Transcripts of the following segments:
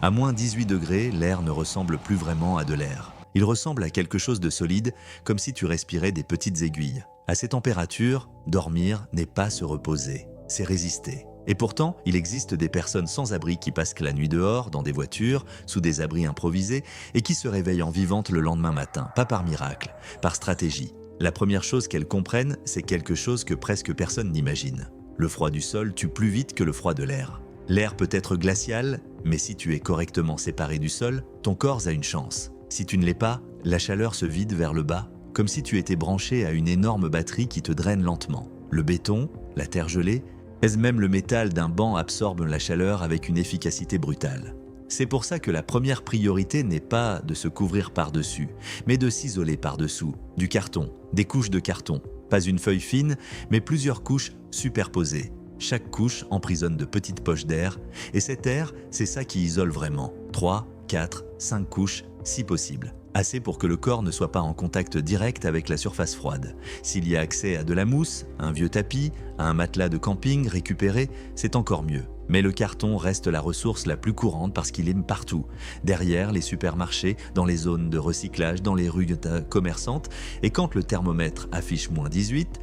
À moins 18 degrés, l'air ne ressemble plus vraiment à de l'air. Il ressemble à quelque chose de solide, comme si tu respirais des petites aiguilles. À ces températures, dormir n'est pas se reposer, c'est résister. Et pourtant, il existe des personnes sans abri qui passent la nuit dehors, dans des voitures, sous des abris improvisés, et qui se réveillent en vivante le lendemain matin, pas par miracle, par stratégie. La première chose qu'elles comprennent, c'est quelque chose que presque personne n'imagine. Le froid du sol tue plus vite que le froid de l'air. L'air peut être glacial, mais si tu es correctement séparé du sol, ton corps a une chance. Si tu ne l'es pas, la chaleur se vide vers le bas, comme si tu étais branché à une énorme batterie qui te draine lentement. Le béton, la terre gelée, et même le métal d'un banc absorbent la chaleur avec une efficacité brutale. C'est pour ça que la première priorité n'est pas de se couvrir par-dessus, mais de s'isoler par-dessous. Du carton, des couches de carton. Pas une feuille fine, mais plusieurs couches superposées. Chaque couche emprisonne de petites poches d'air, et cet air, c'est ça qui isole vraiment. 3, 4, 5 couches, si possible. Assez pour que le corps ne soit pas en contact direct avec la surface froide. S'il y a accès à de la mousse, à un vieux tapis, à un matelas de camping récupéré, c'est encore mieux. Mais le carton reste la ressource la plus courante parce qu'il est partout. Derrière les supermarchés, dans les zones de recyclage, dans les rues commerçantes. Et quand le thermomètre affiche moins 18,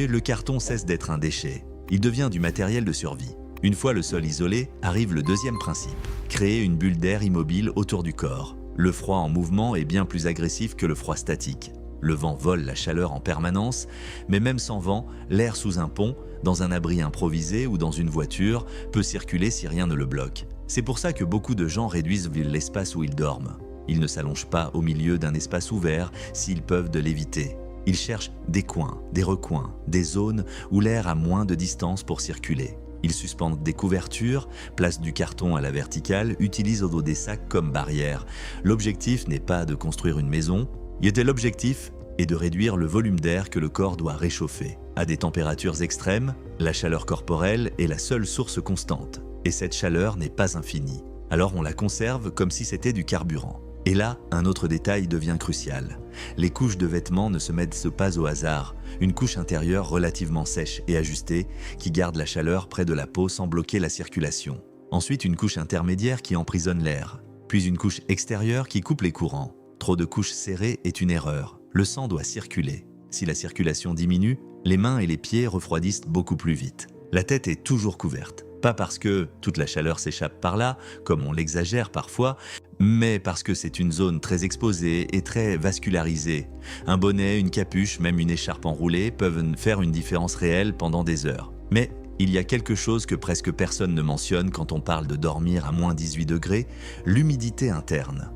le carton cesse d'être un déchet. Il devient du matériel de survie. Une fois le sol isolé, arrive le deuxième principe. Créer une bulle d'air immobile autour du corps. Le froid en mouvement est bien plus agressif que le froid statique. Le vent vole la chaleur en permanence, mais même sans vent, l'air sous un pont, dans un abri improvisé ou dans une voiture, peut circuler si rien ne le bloque. C'est pour ça que beaucoup de gens réduisent l'espace où ils dorment. Ils ne s'allongent pas au milieu d'un espace ouvert s'ils peuvent de l'éviter. Ils cherchent des coins, des recoins, des zones où l'air a moins de distance pour circuler. Ils suspendent des couvertures, placent du carton à la verticale, utilisent au dos des sacs comme barrière. L'objectif n'est pas de construire une maison, l'objectif est de réduire le volume d'air que le corps doit réchauffer. À des températures extrêmes, la chaleur corporelle est la seule source constante. Et cette chaleur n'est pas infinie. Alors on la conserve comme si c'était du carburant. Et là, un autre détail devient crucial. Les couches de vêtements ne se mettent pas au hasard. Une couche intérieure relativement sèche et ajustée qui garde la chaleur près de la peau sans bloquer la circulation. Ensuite, une couche intermédiaire qui emprisonne l'air. Puis une couche extérieure qui coupe les courants. Trop de couches serrées est une erreur. Le sang doit circuler. Si la circulation diminue, les mains et les pieds refroidissent beaucoup plus vite. La tête est toujours couverte. Pas parce que toute la chaleur s'échappe par là, comme on l'exagère parfois, mais parce que c'est une zone très exposée et très vascularisée. Un bonnet, une capuche, même une écharpe enroulée peuvent faire une différence réelle pendant des heures. Mais il y a quelque chose que presque personne ne mentionne quand on parle de dormir à moins 18 degrés, l'humidité interne.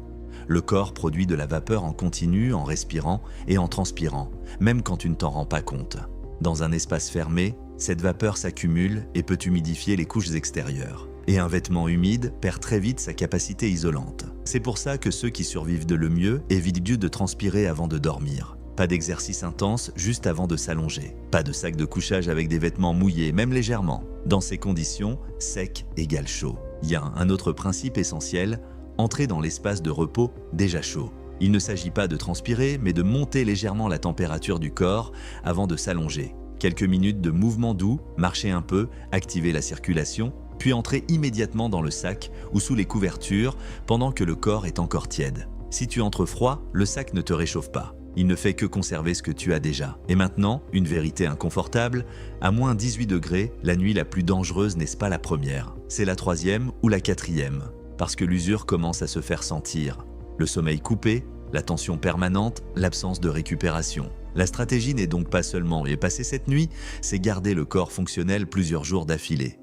Le corps produit de la vapeur en continu, en respirant et en transpirant, même quand tu ne t'en rends pas compte. Dans un espace fermé, cette vapeur s'accumule et peut humidifier les couches extérieures. Et un vêtement humide perd très vite sa capacité isolante. C'est pour ça que ceux qui survivent le mieux évitent de transpirer avant de dormir. Pas d'exercice intense juste avant de s'allonger. Pas de sac de couchage avec des vêtements mouillés, même légèrement. Dans ces conditions, sec égale chaud. Il y a un autre principe essentiel, entrer dans l'espace de repos déjà chaud. Il ne s'agit pas de transpirer, mais de monter légèrement la température du corps avant de s'allonger. Quelques minutes de mouvement doux, marcher un peu, activer la circulation, puis entrer immédiatement dans le sac ou sous les couvertures pendant que le corps est encore tiède. Si tu entres froid, le sac ne te réchauffe pas. Il ne fait que conserver ce que tu as déjà. Et maintenant, une vérité inconfortable, à moins 18 degrés, la nuit la plus dangereuse n'est pas la première. C'est la troisième ou la quatrième. Parce que l'usure commence à se faire sentir. Le sommeil coupé, la tension permanente, l'absence de récupération. La stratégie n'est donc pas seulement passer cette nuit, c'est garder le corps fonctionnel plusieurs jours d'affilée.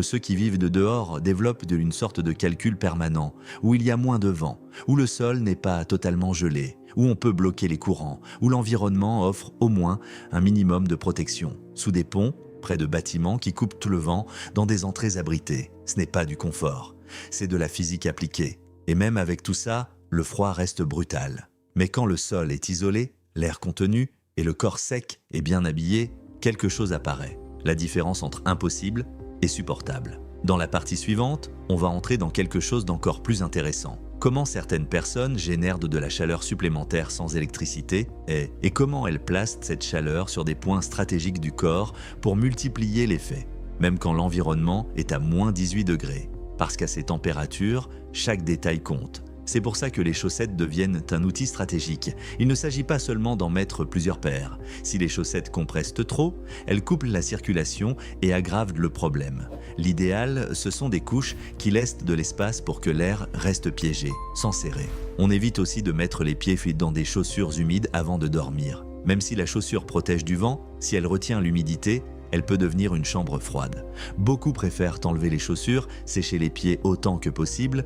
Ceux qui vivent de dehors développent une sorte de calcul permanent, où il y a moins de vent, où le sol n'est pas totalement gelé, où on peut bloquer les courants, où l'environnement offre au moins un minimum de protection. Sous des ponts, près de bâtiments qui coupent tout le vent, dans des entrées abritées. Ce n'est pas du confort, c'est de la physique appliquée. Et même avec tout ça, le froid reste brutal. Mais quand le sol est isolé, l'air contenu et le corps sec et bien habillé, quelque chose apparaît. La différence entre impossible et supportable. Dans la partie suivante, on va entrer dans quelque chose d'encore plus intéressant. Comment certaines personnes génèrent de la chaleur supplémentaire sans électricité et comment elles placent cette chaleur sur des points stratégiques du corps pour multiplier l'effet, même quand l'environnement est à moins 18 degrés. Parce qu'à ces températures, chaque détail compte. C'est pour ça que les chaussettes deviennent un outil stratégique. Il ne s'agit pas seulement d'en mettre plusieurs paires. Si les chaussettes compressent trop, elles coupent la circulation et aggravent le problème. L'idéal, ce sont des couches qui laissent de l'espace pour que l'air reste piégé, sans serrer. On évite aussi de mettre les pieds dans des chaussures humides avant de dormir. Même si la chaussure protège du vent, si elle retient l'humidité, elle peut devenir une chambre froide. Beaucoup préfèrent enlever les chaussures, sécher les pieds autant que possible,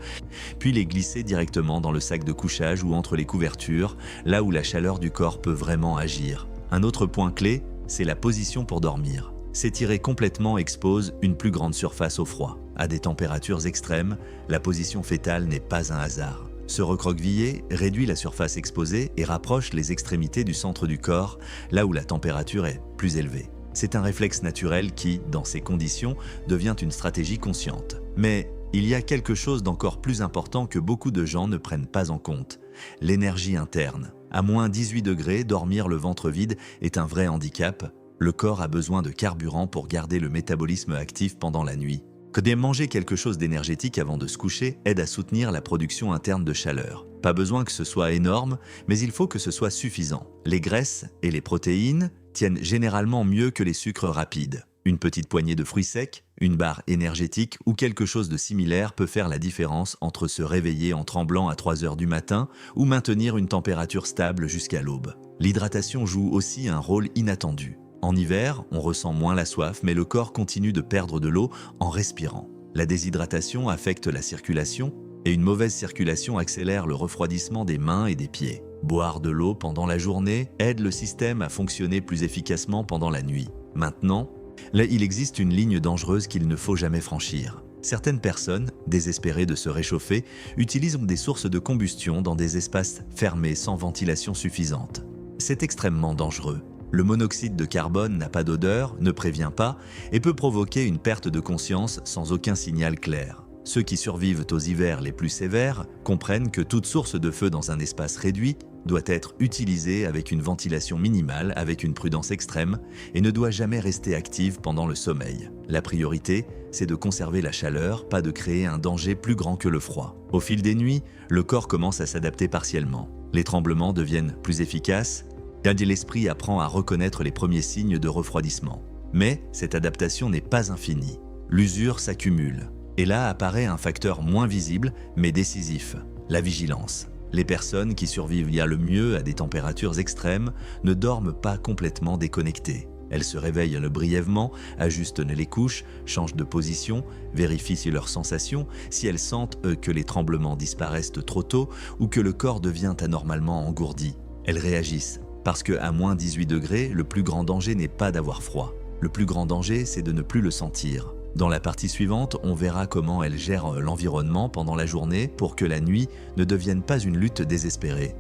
puis les glisser directement dans le sac de couchage ou entre les couvertures, là où la chaleur du corps peut vraiment agir. Un autre point clé, c'est la position pour dormir. S'étirer complètement expose une plus grande surface au froid. À des températures extrêmes, la position fétale n'est pas un hasard. Se recroqueviller réduit la surface exposée et rapproche les extrémités du centre du corps, là où la température est plus élevée. C'est un réflexe naturel qui, dans ces conditions, devient une stratégie consciente. Mais il y a quelque chose d'encore plus important que beaucoup de gens ne prennent pas en compte. L'énergie interne. À moins 18 degrés, dormir le ventre vide est un vrai handicap. Le corps a besoin de carburant pour garder le métabolisme actif pendant la nuit. Manger quelque chose d'énergétique avant de se coucher aide à soutenir la production interne de chaleur. Pas besoin que ce soit énorme, mais il faut que ce soit suffisant. Les graisses et les protéines tiennent généralement mieux que les sucres rapides. Une petite poignée de fruits secs, une barre énergétique ou quelque chose de similaire peut faire la différence entre se réveiller en tremblant à 3 heures du matin ou maintenir une température stable jusqu'à l'aube. L'hydratation joue aussi un rôle inattendu. En hiver, on ressent moins la soif, mais le corps continue de perdre de l'eau en respirant. La déshydratation affecte la circulation et une mauvaise circulation accélère le refroidissement des mains et des pieds. Boire de l'eau pendant la journée aide le système à fonctionner plus efficacement pendant la nuit. Maintenant, là, il existe une ligne dangereuse qu'il ne faut jamais franchir. Certaines personnes, désespérées de se réchauffer, utilisent des sources de combustion dans des espaces fermés sans ventilation suffisante. C'est extrêmement dangereux. Le monoxyde de carbone n'a pas d'odeur, ne prévient pas et peut provoquer une perte de conscience sans aucun signal clair. Ceux qui survivent aux hivers les plus sévères comprennent que toute source de feu dans un espace réduit doit être utilisée avec une ventilation minimale, avec une prudence extrême et ne doit jamais rester active pendant le sommeil. La priorité, c'est de conserver la chaleur, pas de créer un danger plus grand que le froid. Au fil des nuits, le corps commence à s'adapter partiellement. Les tremblements deviennent plus efficaces, et l'esprit apprend à reconnaître les premiers signes de refroidissement. Mais cette adaptation n'est pas infinie. L'usure s'accumule. Et là apparaît un facteur moins visible, mais décisif, la vigilance. Les personnes qui survivent le mieux à des températures extrêmes ne dorment pas complètement déconnectées. Elles se réveillent brièvement, ajustent les couches, changent de position, vérifient si leurs sensations, si elles sentent que les tremblements disparaissent trop tôt ou que le corps devient anormalement engourdi. Elles réagissent, parce qu'à moins 18 degrés, le plus grand danger n'est pas d'avoir froid. Le plus grand danger, c'est de ne plus le sentir. Dans la partie suivante, on verra comment elles gèrent l'environnement pendant la journée pour que la nuit ne devienne pas une lutte désespérée.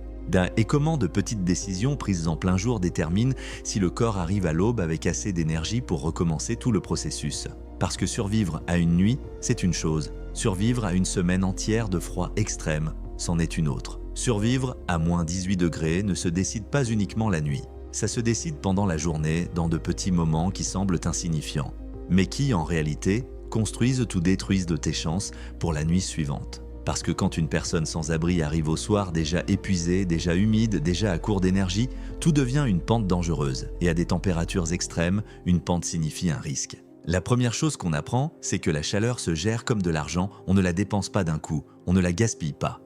Et comment de petites décisions prises en plein jour déterminent si le corps arrive à l'aube avec assez d'énergie pour recommencer tout le processus. Parce que survivre à une nuit, c'est une chose. Survivre à une semaine entière de froid extrême, c'en est une autre. Survivre à moins 18 degrés ne se décide pas uniquement la nuit. Ça se décide pendant la journée, dans de petits moments qui semblent insignifiants, mais qui, en réalité, construisent ou détruisent de tes chances pour la nuit suivante. Parce que quand une personne sans abri arrive au soir déjà épuisée, déjà humide, déjà à court d'énergie, tout devient une pente dangereuse. Et à des températures extrêmes, une pente signifie un risque. La première chose qu'on apprend, c'est que la chaleur se gère comme de l'argent, on ne la dépense pas d'un coup, on ne la gaspille pas.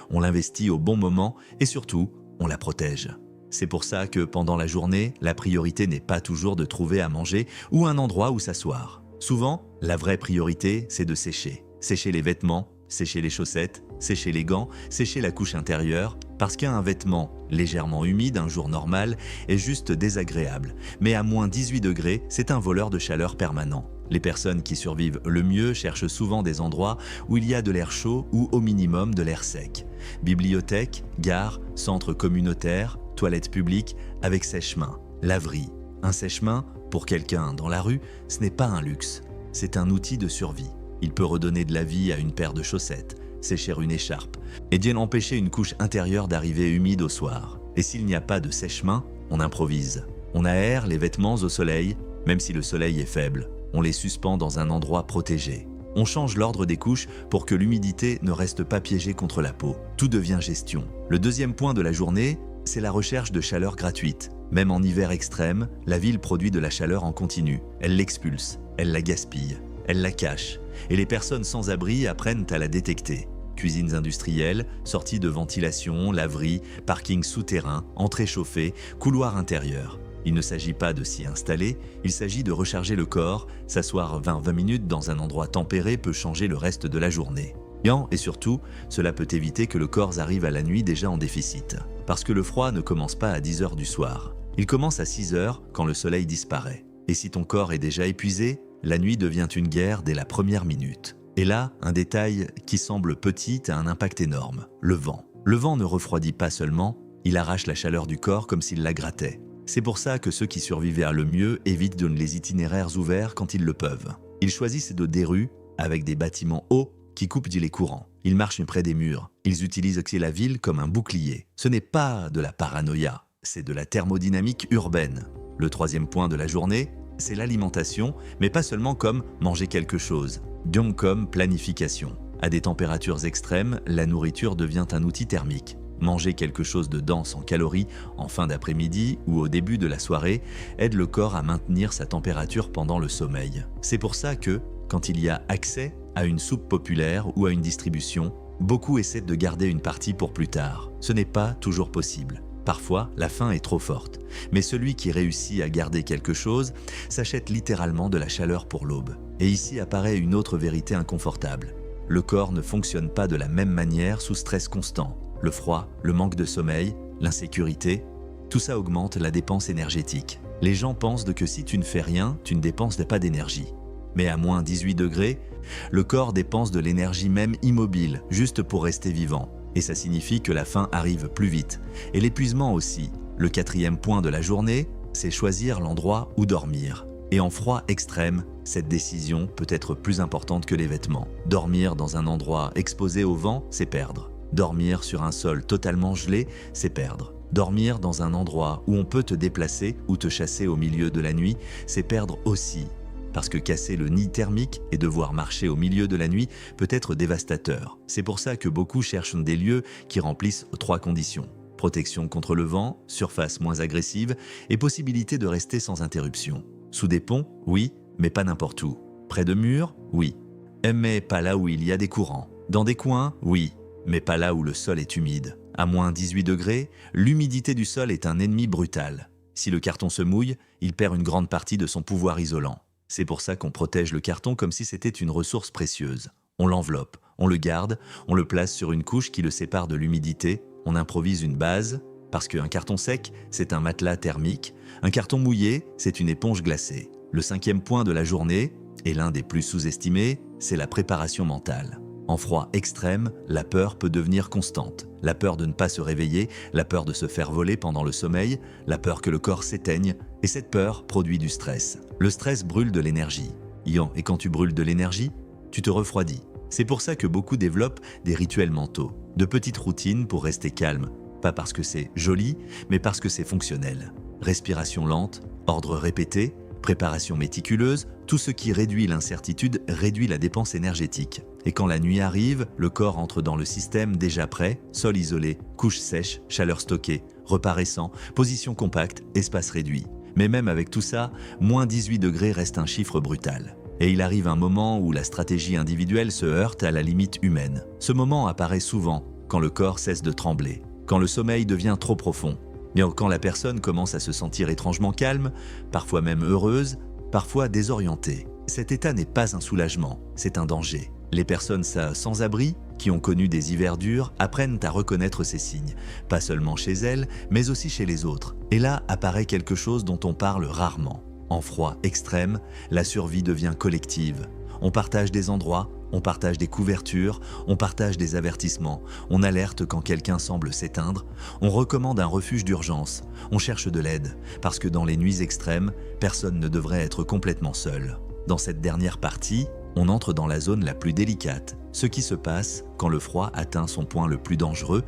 On l'investit au bon moment et surtout, on la protège. C'est pour ça que pendant la journée, la priorité n'est pas toujours de trouver à manger ou un endroit où s'asseoir. Souvent, la vraie priorité, c'est de sécher. Sécher les vêtements, sécher les chaussettes, sécher les gants, sécher la couche intérieure, parce qu'un vêtement légèrement humide un jour normal est juste désagréable. Mais à moins 18 degrés, c'est un voleur de chaleur permanent. Les personnes qui survivent le mieux cherchent souvent des endroits où il y a de l'air chaud ou au minimum de l'air sec. Bibliothèque, gare, centre communautaire, toilettes publiques avec sèche-main, laverie. Un sèche-main, pour quelqu'un dans la rue, ce n'est pas un luxe, c'est un outil de survie. Il peut redonner de la vie à une paire de chaussettes, sécher une écharpe, et bien empêcher une couche intérieure d'arriver humide au soir. Et s'il n'y a pas de sèche-main, on improvise. On aère les vêtements au soleil, même si le soleil est faible. On les suspend dans un endroit protégé. On change l'ordre des couches pour que l'humidité ne reste pas piégée contre la peau. Tout devient gestion. Le deuxième point de la journée, c'est la recherche de chaleur gratuite. Même en hiver extrême, la ville produit de la chaleur en continu. Elle l'expulse, elle la gaspille, elle la cache. Et les personnes sans abri apprennent à la détecter. Cuisines industrielles, sorties de ventilation, laveries, parkings souterrains, entrées chauffées, couloirs intérieurs. Il ne s'agit pas de s'y installer, il s'agit de recharger le corps. S'asseoir 20 minutes dans un endroit tempéré peut changer le reste de la journée. Et surtout, cela peut éviter que le corps arrive à la nuit déjà en déficit. Parce que le froid ne commence pas à 10 h du soir. Il commence à 6 h quand le soleil disparaît. Et si ton corps est déjà épuisé, la nuit devient une guerre dès la première minute. Et là, un détail qui semble petit a un impact énorme, le vent. Le vent ne refroidit pas seulement, il arrache la chaleur du corps comme s'il la grattait. C'est pour ça que ceux qui survivaient le mieux évitent de les itinéraires ouverts quand ils le peuvent. Ils choisissent des rues avec des bâtiments hauts qui coupent les courants. Ils marchent près des murs. Ils utilisent aussi la ville comme un bouclier. Ce n'est pas de la paranoïa, c'est de la thermodynamique urbaine. Le troisième point de la journée, c'est l'alimentation, mais pas seulement comme manger quelque chose, donc comme planification. À des températures extrêmes, la nourriture devient un outil thermique. Manger quelque chose de dense en calories en fin d'après-midi ou au début de la soirée aide le corps à maintenir sa température pendant le sommeil. C'est pour ça que, quand il y a accès à une soupe populaire ou à une distribution, beaucoup essaient de garder une partie pour plus tard. Ce n'est pas toujours possible. Parfois, la faim est trop forte. Mais celui qui réussit à garder quelque chose s'achète littéralement de la chaleur pour l'aube. Et ici apparaît une autre vérité inconfortable. Le corps ne fonctionne pas de la même manière sous stress constant. Le froid, le manque de sommeil, l'insécurité, tout ça augmente la dépense énergétique. Les gens pensent que si tu ne fais rien, tu ne dépenses pas d'énergie. Mais à moins 18 degrés, le corps dépense de l'énergie même immobile, juste pour rester vivant. Et ça signifie que la faim arrive plus vite. Et l'épuisement aussi. Le quatrième point de la journée, c'est choisir l'endroit où dormir. Et en froid extrême, cette décision peut être plus importante que les vêtements. Dormir dans un endroit exposé au vent, c'est perdre. Dormir sur un sol totalement gelé, c'est perdre. Dormir dans un endroit où on peut te déplacer ou te chasser au milieu de la nuit, c'est perdre aussi. Parce que casser le nid thermique et devoir marcher au milieu de la nuit peut être dévastateur. C'est pour ça que beaucoup cherchent des lieux qui remplissent 3 conditions. Protection contre le vent, surface moins agressive et possibilité de rester sans interruption. Sous des ponts, oui, mais pas n'importe où. Près de murs, oui, mais pas là où il y a des courants. Dans des coins, oui, mais pas là où le sol est humide. À moins 18 degrés, l'humidité du sol est un ennemi brutal. Si le carton se mouille, il perd une grande partie de son pouvoir isolant. C'est pour ça qu'on protège le carton comme si c'était une ressource précieuse. On l'enveloppe, on le garde, on le place sur une couche qui le sépare de l'humidité, on improvise une base, parce qu'un carton sec, c'est un matelas thermique, un carton mouillé, c'est une éponge glacée. Le 5e point de la journée, et l'un des plus sous-estimés, c'est la préparation mentale. En froid extrême, la peur peut devenir constante. La peur de ne pas se réveiller, la peur de se faire voler pendant le sommeil, la peur que le corps s'éteigne, et cette peur produit du stress. Le stress brûle de l'énergie. Et quand tu brûles de l'énergie, tu te refroidis. C'est pour ça que beaucoup développent des rituels mentaux, de petites routines pour rester calme. Pas parce que c'est joli, mais parce que c'est fonctionnel. Respiration lente, ordre répété, préparation méticuleuse, tout ce qui réduit l'incertitude réduit la dépense énergétique. Et quand la nuit arrive, le corps entre dans le système déjà prêt, sol isolé, couche sèche, chaleur stockée, repas récent, position compacte, espace réduit. Mais même avec tout ça, moins 18 degrés reste un chiffre brutal. Et il arrive un moment où la stratégie individuelle se heurte à la limite humaine. Ce moment apparaît souvent quand le corps cesse de trembler, quand le sommeil devient trop profond, et quand la personne commence à se sentir étrangement calme, parfois même heureuse, parfois désorientée. Cet état n'est pas un soulagement, c'est un danger. Les personnes sans abri, qui ont connu des hivers durs, apprennent à reconnaître ces signes, pas seulement chez elles, mais aussi chez les autres. Et là apparaît quelque chose dont on parle rarement. En froid extrême, la survie devient collective. On partage des endroits, on partage des couvertures, on partage des avertissements, on alerte quand quelqu'un semble s'éteindre, on recommande un refuge d'urgence, on cherche de l'aide, parce que dans les nuits extrêmes, personne ne devrait être complètement seul. Dans cette dernière partie, on entre dans la zone la plus délicate, ce qui se passe quand le froid atteint son point le plus dangereux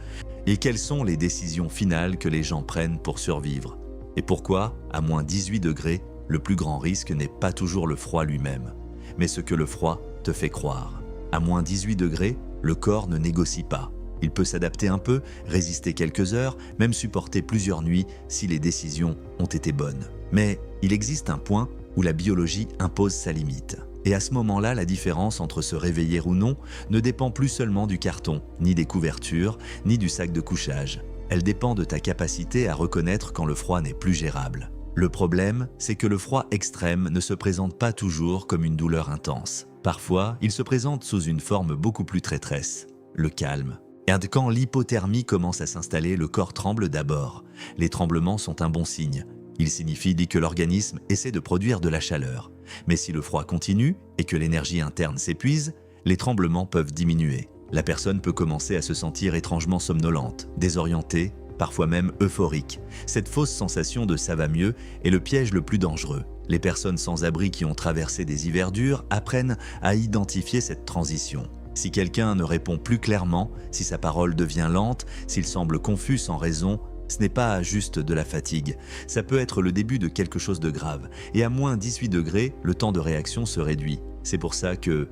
et quelles sont les décisions finales que les gens prennent pour survivre. Et pourquoi, à moins 18 degrés, le plus grand risque n'est pas toujours le froid lui-même, mais ce que le froid te fait croire. À moins 18 degrés, le corps ne négocie pas. Il peut s'adapter un peu, résister quelques heures, même supporter plusieurs nuits si les décisions ont été bonnes. Mais il existe un point où la biologie impose sa limite. Et à ce moment-là, la différence entre se réveiller ou non ne dépend plus seulement du carton, ni des couvertures, ni du sac de couchage. Elle dépend de ta capacité à reconnaître quand le froid n'est plus gérable. Le problème, c'est que le froid extrême ne se présente pas toujours comme une douleur intense. Parfois, il se présente sous une forme beaucoup plus traîtresse, le calme. Et quand l'hypothermie commence à s'installer, le corps tremble d'abord. Les tremblements sont un bon signe. Ils signifient que l'organisme essaie de produire de la chaleur. Mais si le froid continue et que l'énergie interne s'épuise, les tremblements peuvent diminuer. La personne peut commencer à se sentir étrangement somnolente, désorientée, parfois même euphorique. Cette fausse sensation de « ça va mieux » est le piège le plus dangereux. Les personnes sans abri qui ont traversé des hivers durs apprennent à identifier cette transition. Si quelqu'un ne répond plus clairement, si sa parole devient lente, s'il semble confus sans raison, ce n'est pas juste de la fatigue. Ça peut être le début de quelque chose de grave. Et à moins 18 degrés, le temps de réaction se réduit. C'est pour ça que,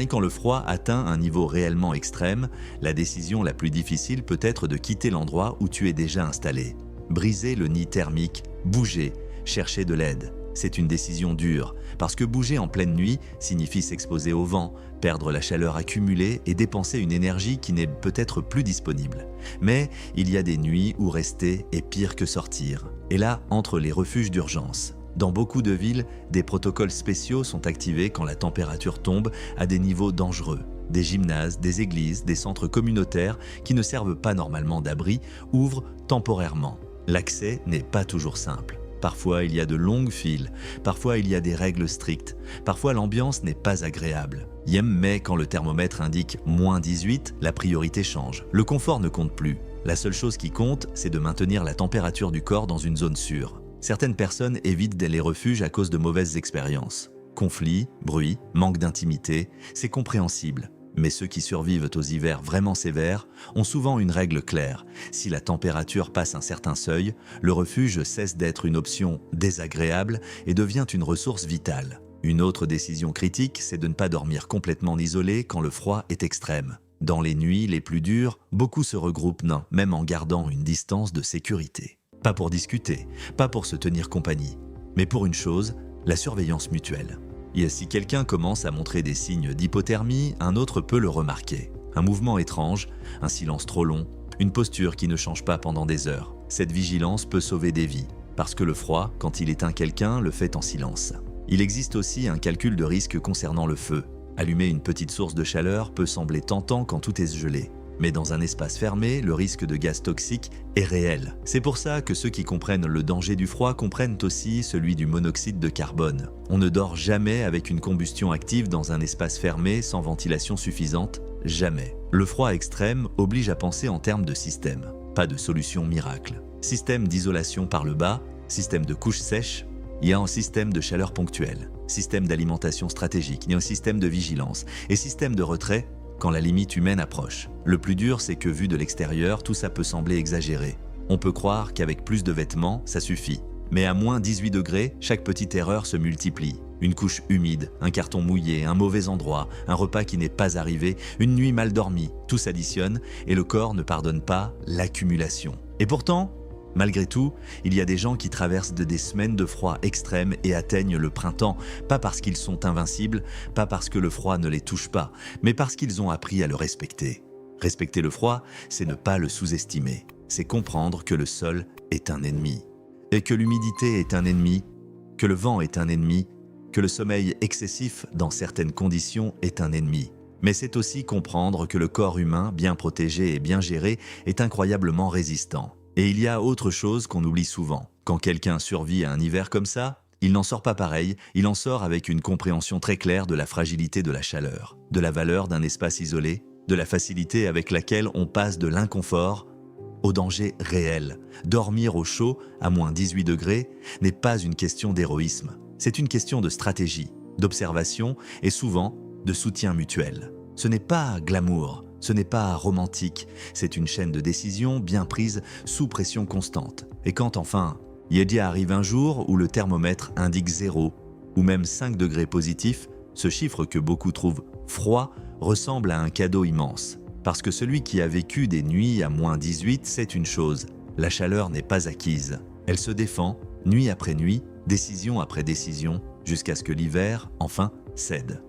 quand le froid atteint un niveau réellement extrême, la décision la plus difficile peut être de quitter l'endroit où tu es déjà installé. Briser le nid thermique, bouger, chercher de l'aide. C'est une décision dure, parce que bouger en pleine nuit signifie s'exposer au vent, perdre la chaleur accumulée et dépenser une énergie qui n'est peut-être plus disponible. Mais il y a des nuits où rester est pire que sortir. Et là, entre les refuges d'urgence. Dans beaucoup de villes, des protocoles spéciaux sont activés quand la température tombe à des niveaux dangereux. Des gymnases, des églises, des centres communautaires qui ne servent pas normalement d'abri ouvrent temporairement. L'accès n'est pas toujours simple. Parfois, il y a de longues files, parfois il y a des règles strictes, parfois l'ambiance n'est pas agréable. Mais quand le thermomètre indique moins 18, la priorité change. Le confort ne compte plus. La seule chose qui compte, c'est de maintenir la température du corps dans une zone sûre. Certaines personnes évitent les refuges à cause de mauvaises expériences. Conflits, bruit, manque d'intimité, c'est compréhensible. Mais ceux qui survivent aux hivers vraiment sévères ont souvent une règle claire. Si la température passe un certain seuil, le refuge cesse d'être une option désagréable et devient une ressource vitale. Une autre décision critique, c'est de ne pas dormir complètement isolé quand le froid est extrême. Dans les nuits les plus dures, beaucoup se regroupent, même en gardant une distance de sécurité. Pas pour discuter, pas pour se tenir compagnie, mais pour une chose, la surveillance mutuelle. Et si quelqu'un commence à montrer des signes d'hypothermie, un autre peut le remarquer. Un mouvement étrange, un silence trop long, une posture qui ne change pas pendant des heures. Cette vigilance peut sauver des vies, parce que le froid, quand il éteint quelqu'un, le fait en silence. Il existe aussi un calcul de risque concernant le feu. Allumer une petite source de chaleur peut sembler tentant quand tout est gelé. Mais dans un espace fermé, le risque de gaz toxique est réel. C'est pour ça que ceux qui comprennent le danger du froid comprennent aussi celui du monoxyde de carbone. On ne dort jamais avec une combustion active dans un espace fermé sans ventilation suffisante, jamais. Le froid extrême oblige à penser en termes de système, pas de solution miracle. Système d'isolation par le bas, système de couches sèches, il y a un système de chaleur ponctuelle, système d'alimentation stratégique, il y a un système de vigilance et système de retrait quand la limite humaine approche. Le plus dur, c'est que vu de l'extérieur, tout ça peut sembler exagéré. On peut croire qu'avec plus de vêtements, ça suffit. Mais à moins 18 degrés, chaque petite erreur se multiplie. Une couche humide, un carton mouillé, un mauvais endroit, un repas qui n'est pas arrivé, une nuit mal dormie, tout s'additionne et le corps ne pardonne pas l'accumulation. Et pourtant, malgré tout, il y a des gens qui traversent des semaines de froid extrême et atteignent le printemps, pas parce qu'ils sont invincibles, pas parce que le froid ne les touche pas, mais parce qu'ils ont appris à le respecter. Respecter le froid, c'est ne pas le sous-estimer. C'est comprendre que le sol est un ennemi, et que l'humidité est un ennemi, que le vent est un ennemi, que le sommeil excessif dans certaines conditions est un ennemi. Mais c'est aussi comprendre que le corps humain, bien protégé et bien géré, est incroyablement résistant. Et il y a autre chose qu'on oublie souvent. Quand quelqu'un survit à un hiver comme ça, il n'en sort pas pareil, il en sort avec une compréhension très claire de la fragilité de la chaleur, de la valeur d'un espace isolé, de la facilité avec laquelle on passe de l'inconfort au danger réel. Dormir au chaud, à moins 18 degrés, n'est pas une question d'héroïsme. C'est une question de stratégie, d'observation et souvent de soutien mutuel. Ce n'est pas glamour. Ce n'est pas romantique, c'est une chaîne de décisions bien prise sous pression constante. Et quand enfin, Yedia arrive un jour où le thermomètre indique 0 ou même 5 degrés positifs, ce chiffre que beaucoup trouvent Froid ressemble à un cadeau immense, parce que celui qui a vécu des nuits à -18 sait une chose, la chaleur n'est pas acquise. Elle se défend, nuit après nuit, décision après décision, jusqu'à ce que l'hiver, enfin, cède.